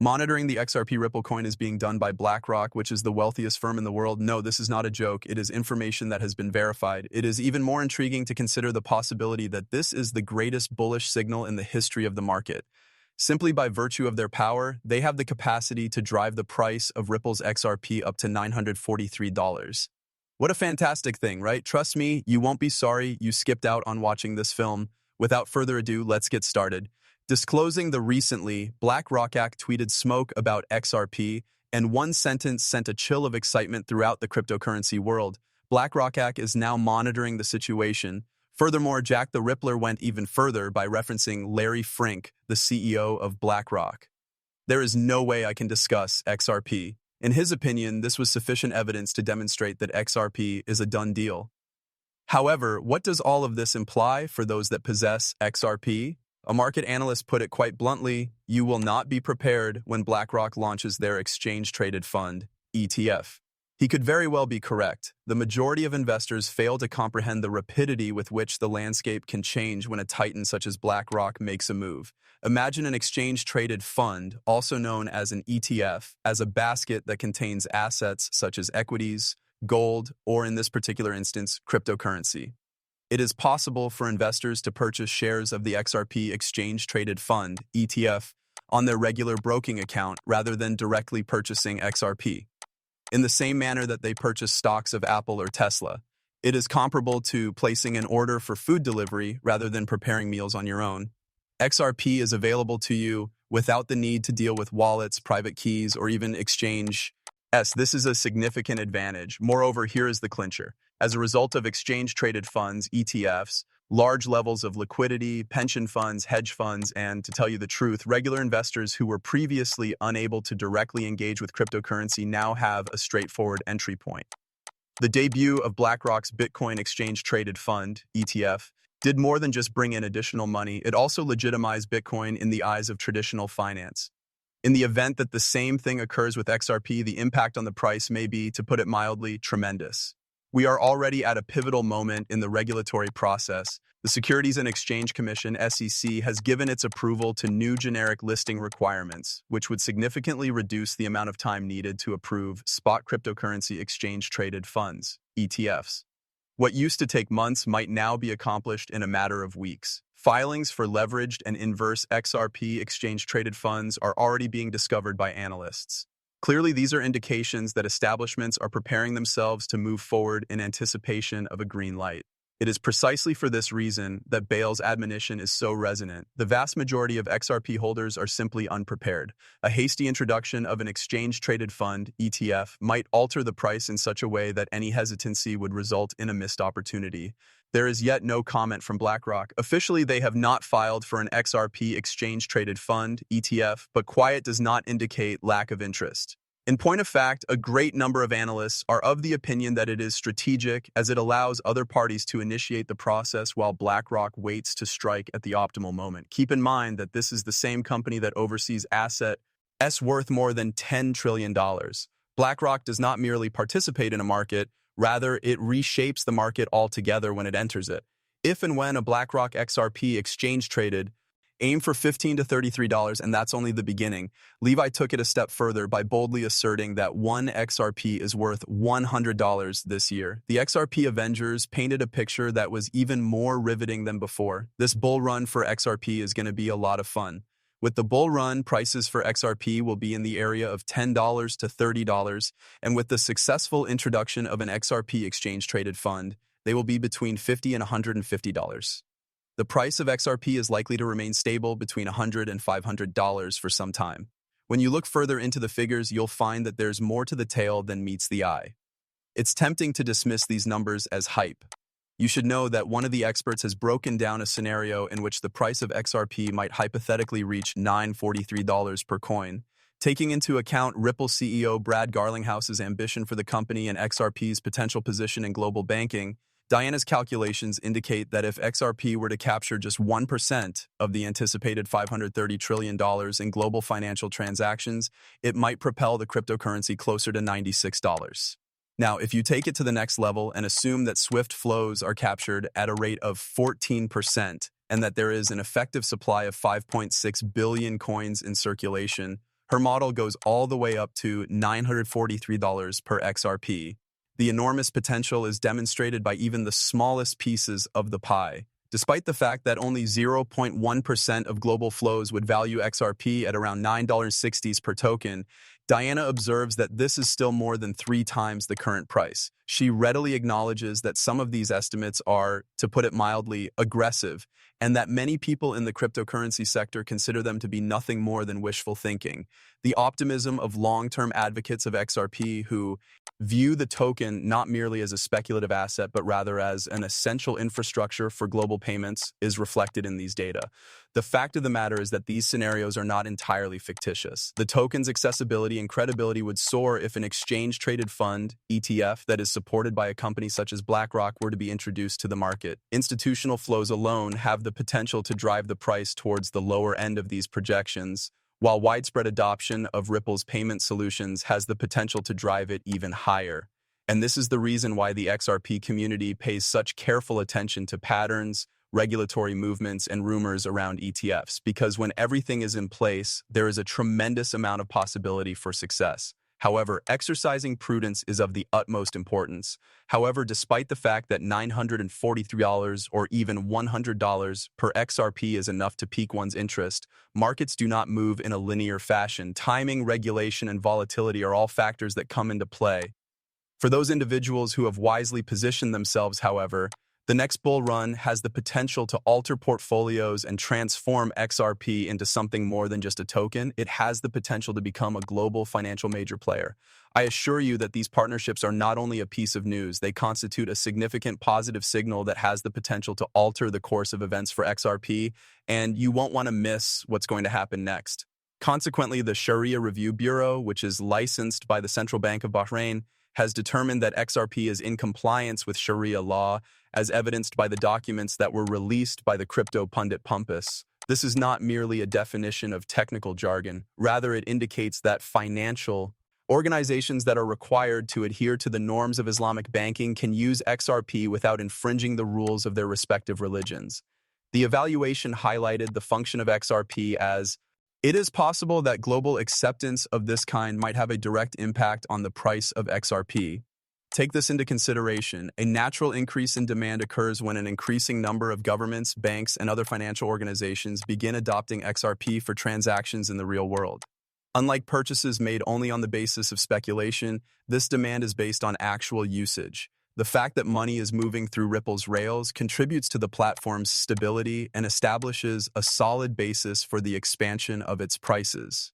Monitoring the XRP Ripple coin is being done by BlackRock, which is the wealthiest firm in the world. No, this is not a joke. It is information that has been verified. It is even more intriguing to consider the possibility that this is the greatest bullish signal in the history of the market. Simply by virtue of their power, they have the capacity to drive the price of Ripple's XRP up to $943. What a fantastic thing, right? Trust me, you won't be sorry you skipped out on watching this film. Without further ado, let's get started. Disclosing the recently, BlackRock tweeted smoke about XRP, and one sentence sent a chill of excitement throughout the cryptocurrency world. BlackRock is now monitoring the situation. Furthermore, Jack the Rippler went even further by referencing Larry Fink, the CEO of BlackRock. There is no way I can discuss XRP. In his opinion, this was sufficient evidence to demonstrate that XRP is a done deal. However, what does all of this imply for those that possess XRP? A market analyst put it quite bluntly, you will not be prepared when BlackRock launches their exchange-traded fund, ETF. He could very well be correct. The majority of investors fail to comprehend the rapidity with which the landscape can change when a titan such as BlackRock makes a move. Imagine an exchange-traded fund, also known as an ETF, as a basket that contains assets such as equities, gold, or in this particular instance, cryptocurrency. It is possible for investors to purchase shares of the XRP Exchange-Traded Fund, ETF, on their regular broking account rather than directly purchasing XRP. In the same manner that they purchase stocks of Apple or Tesla, it is comparable to placing an order for food delivery rather than preparing meals on your own. XRP is available to you without the need to deal with wallets, private keys, or even exchange. This is a significant advantage. Moreover, here is the clincher. As a result of exchange-traded funds, ETFs, large levels of liquidity, pension funds, hedge funds, and, to tell you the truth, regular investors who were previously unable to directly engage with cryptocurrency now have a straightforward entry point. The debut of BlackRock's Bitcoin Exchange-Traded Fund, ETF, did more than just bring in additional money. It also legitimized Bitcoin in the eyes of traditional finance. In the event that the same thing occurs with XRP, the impact on the price may be, to put it mildly, tremendous. We are already at a pivotal moment in the regulatory process. The Securities and Exchange Commission, SEC, has given its approval to new generic listing requirements, which would significantly reduce the amount of time needed to approve spot cryptocurrency exchange-traded funds, ETFs. What used to take months might now be accomplished in a matter of weeks. Filings for leveraged and inverse XRP exchange-traded funds are already being discovered by analysts. Clearly, these are indications that establishments are preparing themselves to move forward in anticipation of a green light. It is precisely for this reason that Bale's admonition is so resonant. The vast majority of XRP holders are simply unprepared. A hasty introduction of an exchange-traded fund, ETF, might alter the price in such a way that any hesitancy would result in a missed opportunity. There is yet no comment from BlackRock. Officially, they have not filed for an XRP exchange-traded fund, ETF, but quiet does not indicate lack of interest. In point of fact, a great number of analysts are of the opinion that it is strategic as it allows other parties to initiate the process while BlackRock waits to strike at the optimal moment. Keep in mind that this is the same company that oversees assets worth more than $10 trillion. BlackRock does not merely participate in a market, rather it reshapes the market altogether when it enters it. If and when a BlackRock XRP exchange-traded, aim for $15 to $33, and that's only the beginning. Levi took it a step further by boldly asserting that one XRP is worth $100 this year. The XRP Avengers painted a picture that was even more riveting than before. This bull run for XRP is going to be a lot of fun. With the bull run, prices for XRP will be in the area of $10 to $30, and with the successful introduction of an XRP exchange-traded fund, they will be between $50 and $150. The price of XRP is likely to remain stable between $100 and $500 for some time. When you look further into the figures, you'll find that there's more to the tale than meets the eye. It's tempting to dismiss these numbers as hype. You should know that one of the experts has broken down a scenario in which the price of XRP might hypothetically reach $943 per coin. Taking into account Ripple CEO Brad Garlinghouse's ambition for the company and XRP's potential position in global banking, Diana's calculations indicate that if XRP were to capture just 1% of the anticipated $530 trillion in global financial transactions, it might propel the cryptocurrency closer to $96. Now, if you take it to the next level and assume that SWIFT flows are captured at a rate of 14% and that there is an effective supply of 5.6 billion coins in circulation, Her model goes all the way up to $943 per XRP. The enormous potential is demonstrated by even the smallest pieces of the pie. Despite the fact that only 0.1% of global flows would value XRP at around $9.60 per token, Diana observes that this is still more than 3 times the current price. She readily acknowledges that some of these estimates are, to put it mildly, aggressive, and that many people in the cryptocurrency sector consider them to be nothing more than wishful thinking. The optimism of long-term advocates of XRP who view the token not merely as a speculative asset, but rather as an essential infrastructure for global payments is reflected in these data. The fact of the matter is that these scenarios are not entirely fictitious. The token's accessibility and credibility would soar if an exchange-traded fund, ETF, that is supported by a company such as BlackRock were to be introduced to the market. Institutional flows alone have the potential to drive the price towards the lower end of these projections, while widespread adoption of Ripple's payment solutions has the potential to drive it even higher. And this is the reason why the XRP community pays such careful attention to patterns, regulatory movements, and rumors around ETFs, because when everything is in place, there is a tremendous amount of possibility for success. However, exercising prudence is of the utmost importance. However, despite the fact that $943 or even $100 per XRP is enough to pique one's interest, markets do not move in a linear fashion. Timing, regulation, and volatility are all factors that come into play. For those individuals who have wisely positioned themselves, however, the next bull run has the potential to alter portfolios and transform XRP into something more than just a token. It has the potential to become a global financial major player. I assure you that these partnerships are not only a piece of news, they constitute a significant positive signal that has the potential to alter the course of events for XRP, and you won't want to miss what's going to happen next. Consequently, the Sharia Review Bureau, which is licensed by the Central Bank of Bahrain, has determined that XRP is in compliance with Sharia law, as evidenced by the documents that were released by the crypto pundit Pumpus. This is not merely a definition of technical jargon. Rather, it indicates that financial organizations that are required to adhere to the norms of Islamic banking can use XRP without infringing the rules of their respective religions. The evaluation highlighted the function of XRP as it is possible that global acceptance of this kind might have a direct impact on the price of XRP. Take this into consideration. A natural increase in demand occurs when an increasing number of governments, banks, and other financial organizations begin adopting XRP for transactions in the real world. Unlike purchases made only on the basis of speculation, this demand is based on actual usage. The fact that money is moving through Ripple's rails contributes to the platform's stability and establishes a solid basis for the expansion of its prices.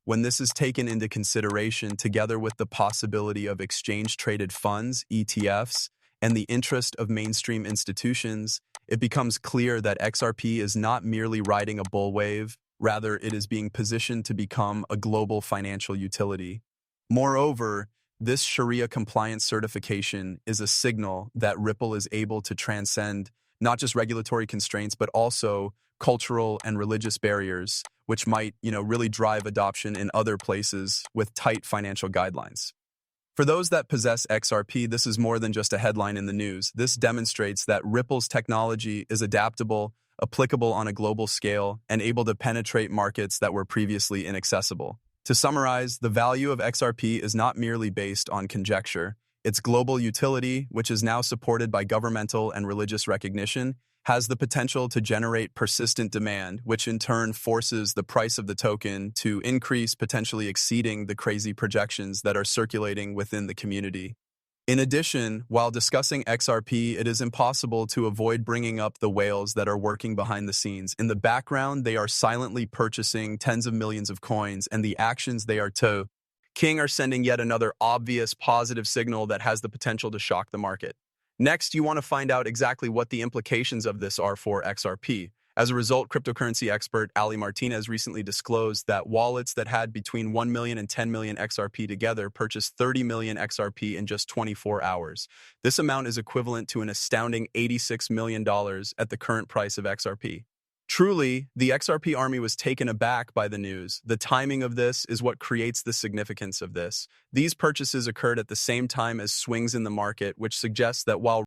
When this is taken into consideration, together with the possibility of exchange-traded funds, ETFs, and the interest of mainstream institutions, it becomes clear that XRP is not merely riding a bull wave, rather it is being positioned to become a global financial utility. Moreover, this Sharia compliance certification is a signal that Ripple is able to transcend not just regulatory constraints, but also cultural and religious barriers, which might, really drive adoption in other places with tight financial guidelines. For those that possess XRP, this is more than just a headline in the news. This demonstrates that Ripple's technology is adaptable, applicable on a global scale, and able to penetrate markets that were previously inaccessible. To summarize, the value of XRP is not merely based on conjecture. Its global utility, which is now supported by governmental and religious recognition, has the potential to generate persistent demand, which in turn forces the price of the token to increase, potentially exceeding the crazy projections that are circulating within the community. In addition, while discussing XRP, it is impossible to avoid bringing up the whales that are working behind the scenes. In the background, they are silently purchasing tens of millions of coins, and the actions they are taking are sending yet another obvious positive signal that has the potential to shock the market. Next, you want to find out exactly what the implications of this are for XRP. As a result, cryptocurrency expert Ali Martinez recently disclosed that wallets that had between 1 million and 10 million XRP together purchased 30 million XRP in just 24 hours. This amount is equivalent to an astounding $86 million at the current price of XRP. Truly, the XRP army was taken aback by the news. The timing of this is what creates the significance of this. These purchases occurred at the same time as swings in the market, which suggests that while